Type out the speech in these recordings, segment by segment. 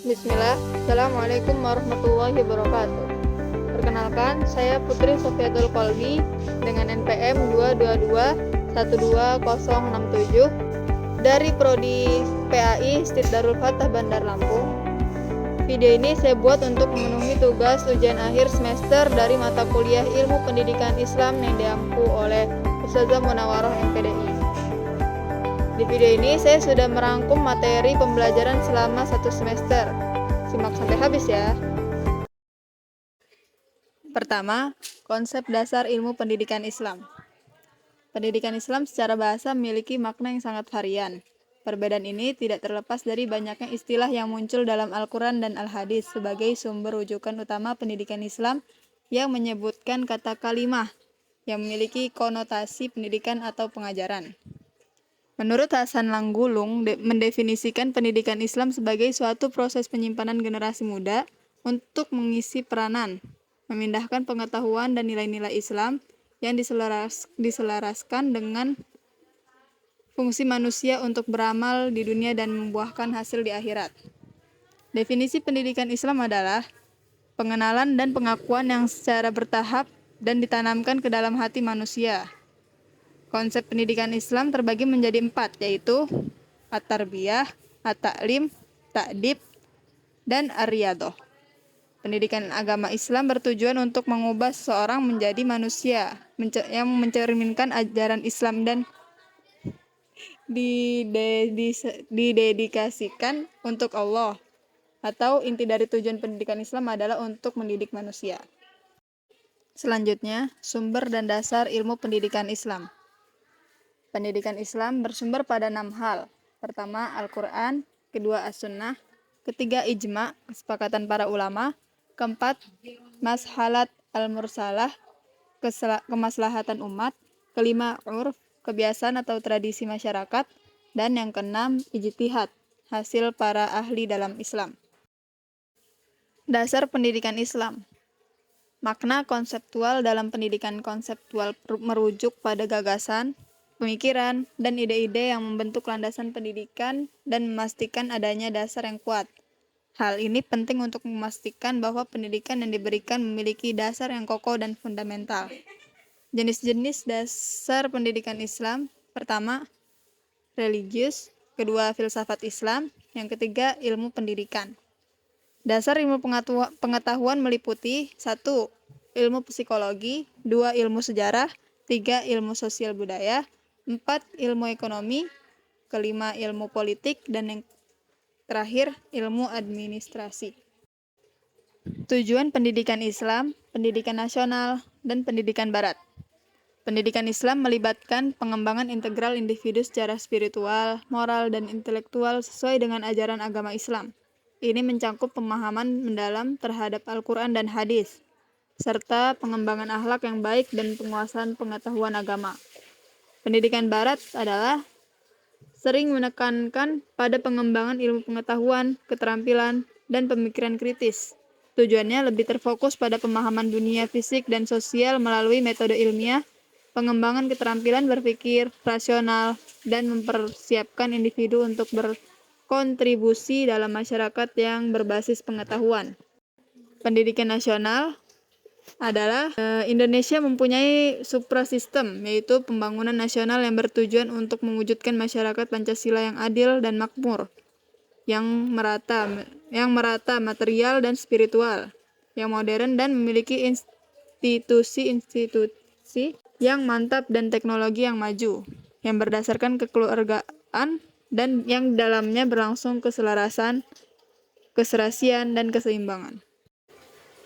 Bismillah, Assalamualaikum warahmatullahi wabarakatuh. Perkenalkan, saya Putri Sofiatul Kolbi dengan NPM 222-12067 dari Prodi PAI Stit Darul Fatah Bandar Lampung. Video ini saya buat untuk memenuhi tugas ujian akhir semester dari mata kuliah Ilmu Pendidikan Islam yang diampu oleh Ustazah Munawaroh MPDI. Di video ini saya sudah merangkum materi pembelajaran selama 1 semester. Simak sampai habis ya. Pertama, konsep dasar ilmu pendidikan Islam. Pendidikan Islam secara bahasa memiliki makna yang sangat varian. Perbedaan ini tidak terlepas dari banyaknya istilah yang muncul dalam Al-Quran dan Al-Hadis sebagai sumber rujukan utama pendidikan Islam yang menyebutkan kata kalimah yang memiliki konotasi pendidikan atau pengajaran. Menurut Hasan Langgulung, mendefinisikan pendidikan Islam sebagai suatu proses penyimpanan generasi muda untuk mengisi peranan, memindahkan pengetahuan dan nilai-nilai Islam yang diselaraskan dengan fungsi manusia untuk beramal di dunia dan membuahkan hasil di akhirat. Definisi pendidikan Islam adalah pengenalan dan pengakuan yang secara bertahap dan ditanamkan ke dalam hati manusia. Konsep pendidikan Islam terbagi menjadi 4, yaitu at-tarbiyah, at-ta'lim, ta'dib, dan ar-riyadhah. Pendidikan agama Islam bertujuan untuk mengubah seseorang menjadi manusia yang mencerminkan ajaran Islam dan didedikasikan untuk Allah. Atau inti dari tujuan pendidikan Islam adalah untuk mendidik manusia. Selanjutnya, sumber dan dasar ilmu pendidikan Islam. Pendidikan Islam bersumber pada 6 hal. Pertama, Al-Quran. Kedua, As-Sunnah. Ketiga, Ijma', kesepakatan para ulama. Keempat, Mashalat al-Mursalah, kemaslahatan umat. Kelima, Urf, kebiasaan atau tradisi masyarakat. Dan yang keenam, Ijtihad, hasil para ahli dalam Islam. Dasar pendidikan Islam. Makna konseptual dalam pendidikan konseptual merujuk pada gagasan, pemikiran, dan ide-ide yang membentuk landasan pendidikan dan memastikan adanya dasar yang kuat. Hal ini penting untuk memastikan bahwa pendidikan yang diberikan memiliki dasar yang kokoh dan fundamental. Jenis-jenis dasar pendidikan Islam. Pertama, religius. Kedua, filsafat Islam. Yang ketiga, ilmu pendidikan. Dasar ilmu pengetahuan meliputi 1. Ilmu psikologi. 2. Ilmu sejarah. 3. Ilmu sosial budaya. 4. Ilmu ekonomi. Kelima, ilmu politik. Dan yang terakhir, ilmu administrasi. Tujuan pendidikan Islam, pendidikan nasional, dan pendidikan barat. Pendidikan Islam melibatkan pengembangan integral individu secara spiritual, moral, dan intelektual sesuai dengan ajaran agama Islam. Ini mencakup pemahaman mendalam terhadap Al-Quran dan Hadis, serta pengembangan akhlak yang baik dan penguasaan pengetahuan agama. Pendidikan barat adalah sering menekankan pada pengembangan ilmu pengetahuan, keterampilan, dan pemikiran kritis. Tujuannya lebih terfokus pada pemahaman dunia fisik dan sosial melalui metode ilmiah, pengembangan keterampilan berpikir rasional, dan mempersiapkan individu untuk berkontribusi dalam masyarakat yang berbasis pengetahuan. Pendidikan nasional adalah Indonesia mempunyai suprasistem, yaitu pembangunan nasional yang bertujuan untuk mewujudkan masyarakat Pancasila yang adil dan makmur, yang merata material dan spiritual, yang modern dan memiliki institusi yang mantap dan teknologi yang maju, yang berdasarkan kekeluargaan dan yang dalamnya berlangsung keselarasan, keserasian, dan keseimbangan.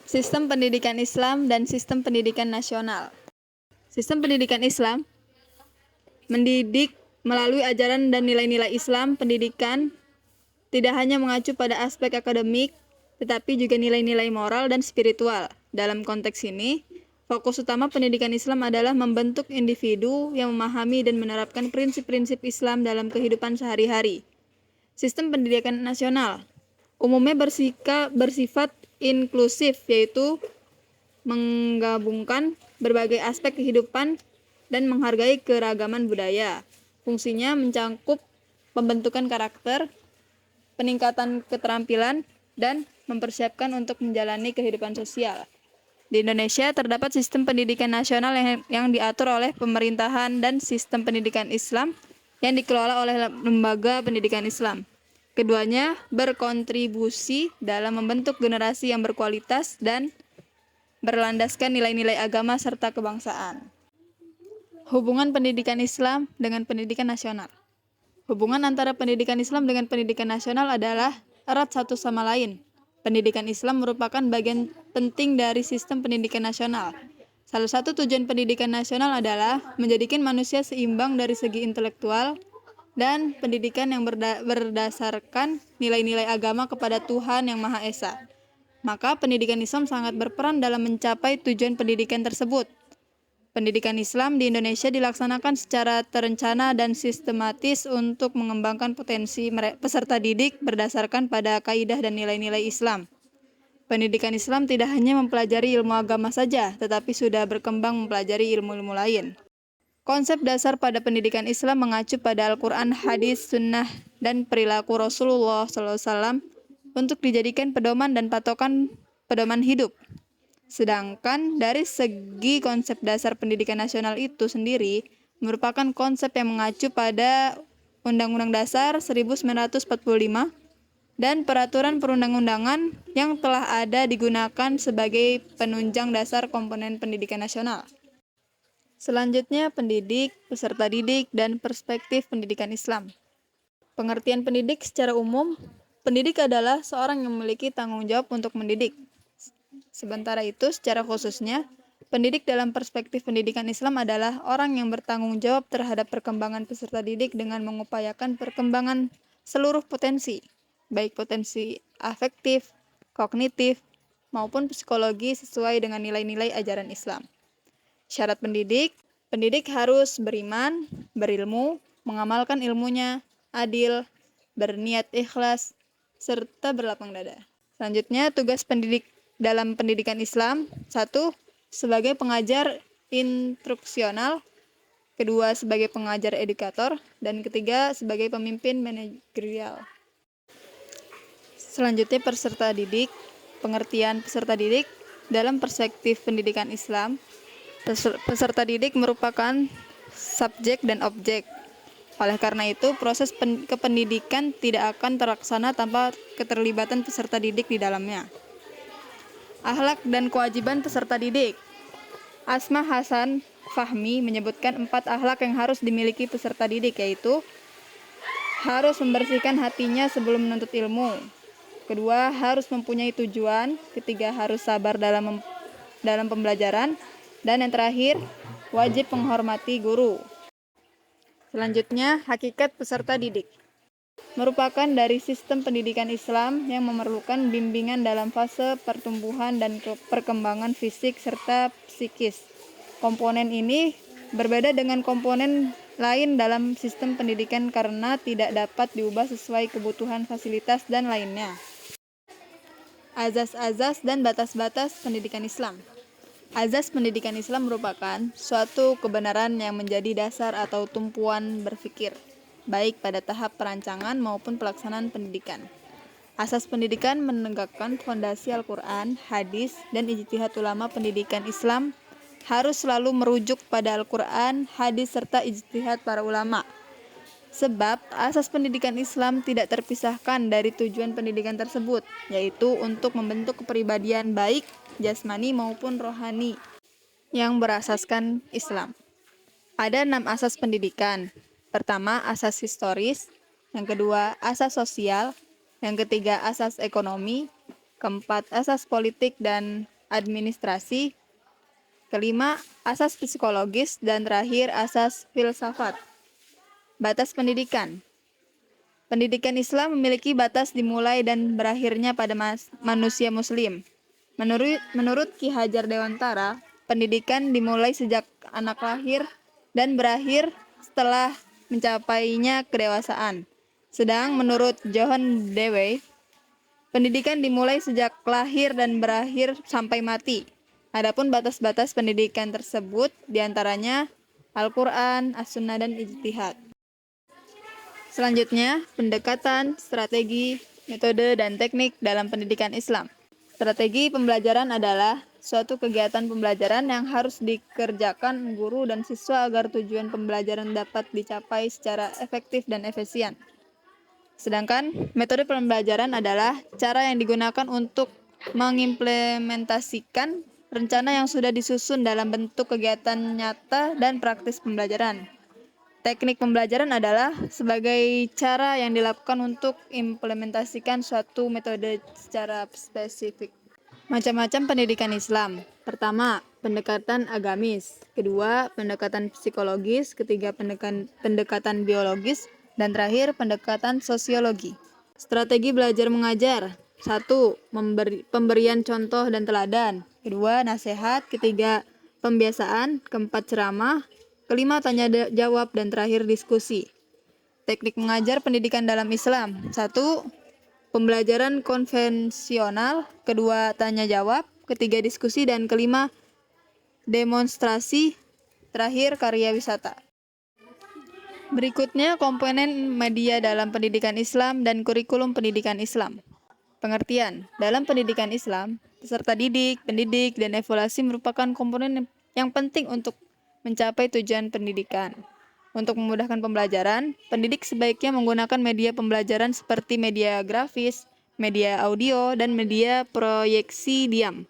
Sistem pendidikan Islam dan sistem pendidikan nasional. Sistem pendidikan Islam mendidik melalui ajaran dan nilai-nilai Islam. Pendidikan tidak hanya mengacu pada aspek akademik, tetapi juga nilai-nilai moral dan spiritual. Dalam konteks ini, fokus utama pendidikan Islam adalah membentuk individu yang memahami dan menerapkan prinsip-prinsip Islam dalam kehidupan sehari-hari. Sistem pendidikan nasional umumnya bersifat inklusif, yaitu menggabungkan berbagai aspek kehidupan dan menghargai keragaman budaya. Fungsinya mencakup pembentukan karakter, peningkatan keterampilan, dan mempersiapkan untuk menjalani kehidupan sosial. Di Indonesia terdapat sistem pendidikan nasional yang diatur oleh pemerintahan dan sistem pendidikan Islam yang dikelola oleh lembaga pendidikan Islam. Keduanya berkontribusi dalam membentuk generasi yang berkualitas dan berlandaskan nilai-nilai agama serta kebangsaan. Hubungan pendidikan Islam dengan pendidikan nasional. Hubungan antara pendidikan Islam dengan pendidikan nasional adalah erat satu sama lain. Pendidikan Islam merupakan bagian penting dari sistem pendidikan nasional. Salah satu tujuan pendidikan nasional adalah menjadikan manusia seimbang dari segi intelektual dan pendidikan yang berdasarkan nilai-nilai agama kepada Tuhan Yang Maha Esa. Maka pendidikan Islam sangat berperan dalam mencapai tujuan pendidikan tersebut. Pendidikan Islam di Indonesia dilaksanakan secara terencana dan sistematis untuk mengembangkan potensi peserta didik berdasarkan pada kaidah dan nilai-nilai Islam. Pendidikan Islam tidak hanya mempelajari ilmu agama saja, tetapi sudah berkembang mempelajari ilmu-ilmu lain. Konsep dasar pada pendidikan Islam mengacu pada Al-Quran, hadis, sunnah, dan perilaku Rasulullah SAW untuk dijadikan pedoman dan patokan pedoman hidup. Sedangkan dari segi konsep dasar pendidikan nasional itu sendiri merupakan konsep yang mengacu pada Undang-Undang Dasar 1945 dan peraturan perundang-undangan yang telah ada digunakan sebagai penunjang dasar komponen pendidikan nasional. Selanjutnya, pendidik, peserta didik, dan perspektif pendidikan Islam. Pengertian pendidik secara umum, pendidik adalah seorang yang memiliki tanggung jawab untuk mendidik. Sementara itu, secara khususnya, pendidik dalam perspektif pendidikan Islam adalah orang yang bertanggung jawab terhadap perkembangan peserta didik dengan mengupayakan perkembangan seluruh potensi, baik potensi afektif, kognitif, maupun psikologi sesuai dengan nilai-nilai ajaran Islam. Syarat pendidik, pendidik harus beriman, berilmu, mengamalkan ilmunya, adil, berniat ikhlas, serta berlapang dada. Selanjutnya, tugas pendidik dalam pendidikan Islam, 1. Sebagai pengajar instruksional, kedua sebagai pengajar edukator, dan ketiga sebagai pemimpin manajerial. Selanjutnya peserta didik. Pengertian peserta didik dalam perspektif pendidikan Islam, peserta didik merupakan subjek dan objek. Oleh karena itu, proses kependidikan tidak akan terlaksana tanpa keterlibatan peserta didik di dalamnya. Akhlak dan kewajiban peserta didik. Asma Hasan Fahmi menyebutkan 4 akhlak yang harus dimiliki peserta didik, yaitu harus membersihkan hatinya sebelum menuntut ilmu. Kedua, harus mempunyai tujuan. Ketiga, harus sabar dalam pembelajaran. Dan yang terakhir, wajib menghormati guru. Selanjutnya, hakikat peserta didik. Merupakan dari sistem pendidikan Islam yang memerlukan bimbingan dalam fase pertumbuhan dan perkembangan fisik serta psikis. Komponen ini berbeda dengan komponen lain dalam sistem pendidikan karena tidak dapat diubah sesuai kebutuhan fasilitas dan lainnya. Azas-azas dan batas-batas pendidikan Islam. Azas pendidikan Islam merupakan suatu kebenaran yang menjadi dasar atau tumpuan berpikir, baik pada tahap perancangan maupun pelaksanaan pendidikan. Asas pendidikan menegakkan fondasi Al-Quran, hadis, dan ijtihad ulama pendidikan Islam harus selalu merujuk pada Al-Quran, hadis, serta ijtihad para ulama. Sebab asas pendidikan Islam tidak terpisahkan dari tujuan pendidikan tersebut, yaitu untuk membentuk kepribadian baik, jasmani maupun rohani yang berasaskan Islam. Ada 6 asas pendidikan. Pertama, asas historis. Yang kedua, asas sosial. Yang ketiga, asas ekonomi. Keempat, asas politik dan administrasi. Kelima, asas psikologis. Dan terakhir, asas filsafat. Batas pendidikan. Pendidikan Islam memiliki batas dimulai dan berakhirnya pada manusia muslim. Menurut Ki Hajar Dewantara, pendidikan dimulai sejak anak lahir dan berakhir setelah mencapainya kedewasaan. Sedang menurut John Dewey, pendidikan dimulai sejak lahir dan berakhir sampai mati. Adapun batas-batas pendidikan tersebut diantaranya Al-Quran, As-Sunnah, dan Ijtihad. Selanjutnya, pendekatan, strategi, metode, dan teknik dalam pendidikan Islam. Strategi pembelajaran adalah suatu kegiatan pembelajaran yang harus dikerjakan guru dan siswa agar tujuan pembelajaran dapat dicapai secara efektif dan efisien. Sedangkan metode pembelajaran adalah cara yang digunakan untuk mengimplementasikan rencana yang sudah disusun dalam bentuk kegiatan nyata dan praktis pembelajaran. Teknik pembelajaran adalah sebagai cara yang dilakukan untuk implementasikan suatu metode secara spesifik. Macam-macam pendidikan Islam. Pertama, pendekatan agamis. Kedua, pendekatan psikologis. Ketiga, pendekatan biologis. Dan terakhir, pendekatan sosiologi. Strategi belajar mengajar. 1. Pemberian contoh dan teladan. Kedua, nasihat. Ketiga, pembiasaan. Keempat, ceramah. Kelima, tanya jawab. Dan terakhir, diskusi. Teknik mengajar pendidikan dalam Islam. 1. Pembelajaran konvensional. Kedua, tanya jawab. Ketiga, diskusi. Dan kelima, demonstrasi. Terakhir, karya wisata. Berikutnya, komponen media dalam pendidikan Islam dan kurikulum pendidikan Islam. Pengertian. Dalam pendidikan Islam, peserta didik, pendidik, dan evaluasi merupakan komponen yang penting untuk mencapai tujuan pendidikan. Untuk memudahkan pembelajaran, pendidik sebaiknya menggunakan media pembelajaran seperti media grafis, media audio, dan media proyeksi diam.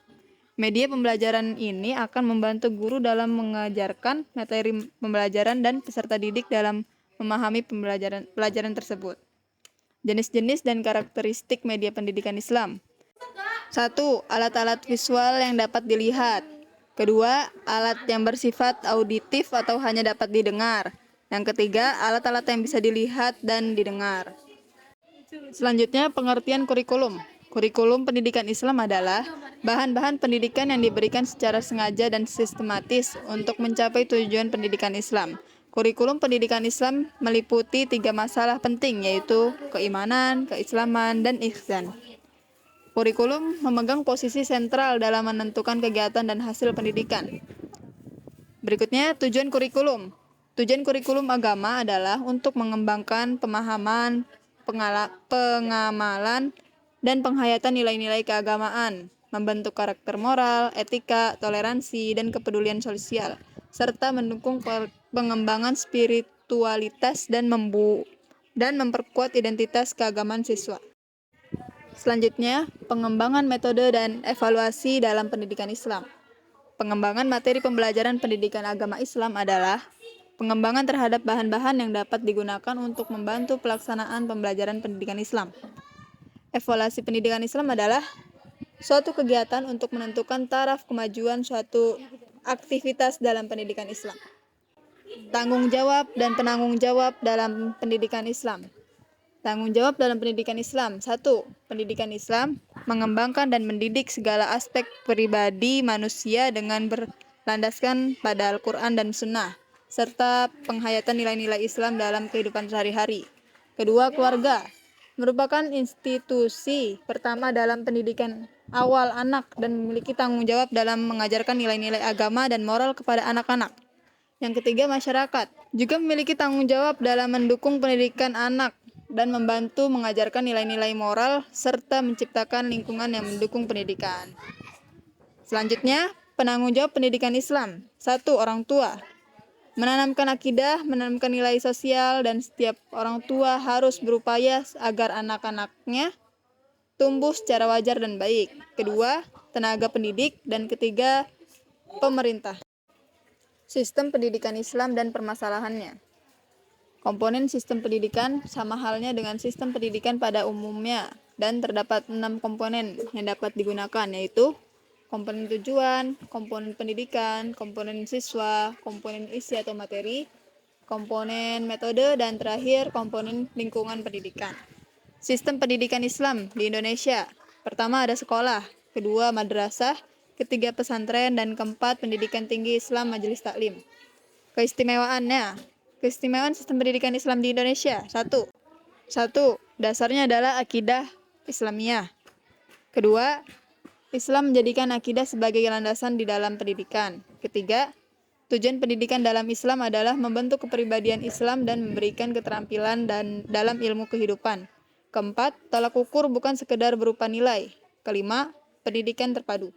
Media pembelajaran ini akan membantu guru dalam mengajarkan materi pembelajaran dan peserta didik dalam memahami pelajaran tersebut. Jenis-jenis dan karakteristik media pendidikan Islam. 1. Alat-alat visual yang dapat dilihat. Kedua, alat yang bersifat auditif atau hanya dapat didengar. Yang ketiga, alat-alat yang bisa dilihat dan didengar. Selanjutnya, pengertian kurikulum. Kurikulum pendidikan Islam adalah bahan-bahan pendidikan yang diberikan secara sengaja dan sistematis untuk mencapai tujuan pendidikan Islam. Kurikulum pendidikan Islam meliputi 3 masalah penting, yaitu keimanan, keislaman, dan ihsan. Kurikulum memegang posisi sentral dalam menentukan kegiatan dan hasil pendidikan. Berikutnya, tujuan kurikulum. Tujuan kurikulum agama adalah untuk mengembangkan pemahaman, pengamalan, dan penghayatan nilai-nilai keagamaan, membentuk karakter moral, etika, toleransi, dan kepedulian sosial, serta mendukung pengembangan spiritualitas dan memperkuat identitas keagamaan siswa. Selanjutnya, pengembangan metode dan evaluasi dalam pendidikan Islam. Pengembangan materi pembelajaran pendidikan agama Islam adalah pengembangan terhadap bahan-bahan yang dapat digunakan untuk membantu pelaksanaan pembelajaran pendidikan Islam. Evaluasi pendidikan Islam adalah suatu kegiatan untuk menentukan taraf kemajuan suatu aktivitas dalam pendidikan Islam. Tanggung jawab dan penanggung jawab dalam pendidikan Islam. Tanggung jawab dalam pendidikan Islam. 1. Pendidikan Islam mengembangkan dan mendidik segala aspek pribadi manusia dengan berlandaskan pada Al-Quran dan Sunnah, serta penghayatan nilai-nilai Islam dalam kehidupan sehari-hari. Kedua, keluarga merupakan institusi pertama dalam pendidikan awal anak dan memiliki tanggung jawab dalam mengajarkan nilai-nilai agama dan moral kepada anak-anak. Yang ketiga, masyarakat juga memiliki tanggung jawab dalam mendukung pendidikan anak dan membantu mengajarkan nilai-nilai moral serta menciptakan lingkungan yang mendukung pendidikan. Selanjutnya, penanggung jawab pendidikan Islam. 1. Orang tua menanamkan akidah, menanamkan nilai sosial, dan setiap orang tua harus berupaya agar anak-anaknya tumbuh secara wajar dan baik. Kedua, tenaga pendidik, dan ketiga, pemerintah. Sistem pendidikan Islam dan permasalahannya. Komponen sistem pendidikan sama halnya dengan sistem pendidikan pada umumnya, dan terdapat 6 komponen yang dapat digunakan, yaitu komponen tujuan, komponen pendidikan, komponen siswa, komponen isi atau materi, komponen metode, dan terakhir komponen lingkungan pendidikan. Sistem pendidikan Islam di Indonesia. Pertama ada sekolah, kedua madrasah, ketiga pesantren, dan keempat pendidikan tinggi Islam Majelis Taklim. Keistimewaannya. Keistimewaan sistem pendidikan Islam di Indonesia. 1. Dasarnya adalah akidah Islamiyah. Kedua, Islam menjadikan akidah sebagai landasan di dalam pendidikan. Ketiga, tujuan pendidikan dalam Islam adalah membentuk kepribadian Islam dan memberikan keterampilan dan dalam ilmu kehidupan. Keempat, tolak ukur bukan sekedar berupa nilai. Kelima, pendidikan terpadu.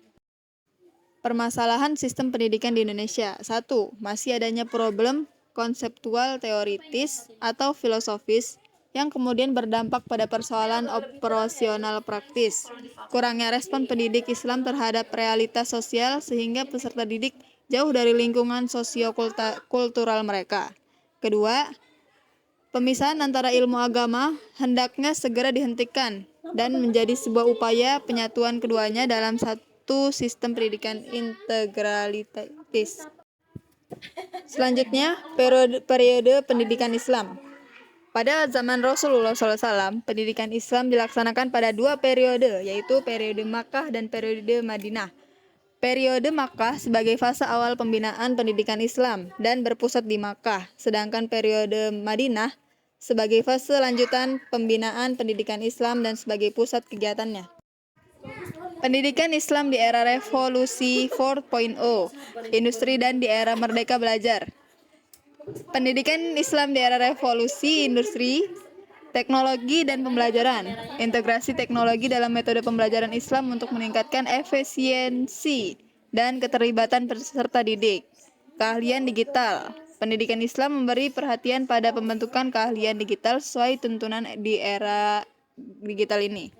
Permasalahan sistem pendidikan di Indonesia. 1. Masih adanya problem konseptual teoritis atau filosofis yang kemudian berdampak pada persoalan operasional praktis. Kurangnya respon pendidik Islam terhadap realitas sosial sehingga peserta didik jauh dari lingkungan sosio-kultural mereka. Kedua, pemisahan antara ilmu agama hendaknya segera dihentikan dan menjadi sebuah upaya penyatuan keduanya dalam satu sistem pendidikan integralitis. Selanjutnya, periode pendidikan Islam. Pada zaman Rasulullah SAW, pendidikan Islam dilaksanakan pada 2 periode, yaitu periode Makkah dan periode Madinah. Periode Makkah sebagai fase awal pembinaan pendidikan Islam dan berpusat di Makkah, sedangkan periode Madinah sebagai fase lanjutan pembinaan pendidikan Islam dan sebagai pusat kegiatannya. Pendidikan Islam di era revolusi 4.0, industri dan di era merdeka belajar. Pendidikan Islam di era revolusi industri, teknologi dan pembelajaran. Integrasi teknologi dalam metode pembelajaran Islam untuk meningkatkan efisiensi dan keterlibatan peserta didik. Keahlian digital. Pendidikan Islam memberi perhatian pada pembentukan keahlian digital sesuai tuntunan di era digital ini.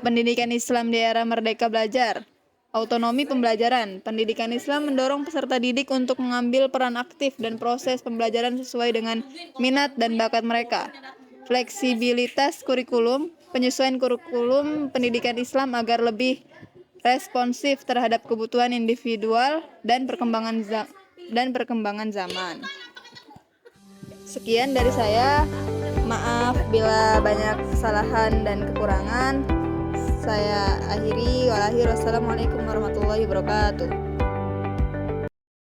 Pendidikan Islam di era merdeka belajar. Autonomi pembelajaran. Pendidikan Islam mendorong peserta didik untuk mengambil peran aktif dan proses pembelajaran sesuai dengan minat dan bakat mereka. Fleksibilitas kurikulum. Penyesuaian kurikulum pendidikan Islam agar lebih responsif terhadap kebutuhan individual dan perkembangan zaman. Sekian dari saya. Maaf bila banyak kesalahan dan kekurangan. Saya akhiri. Wassalamualaikum warahmatullahi wabarakatuh.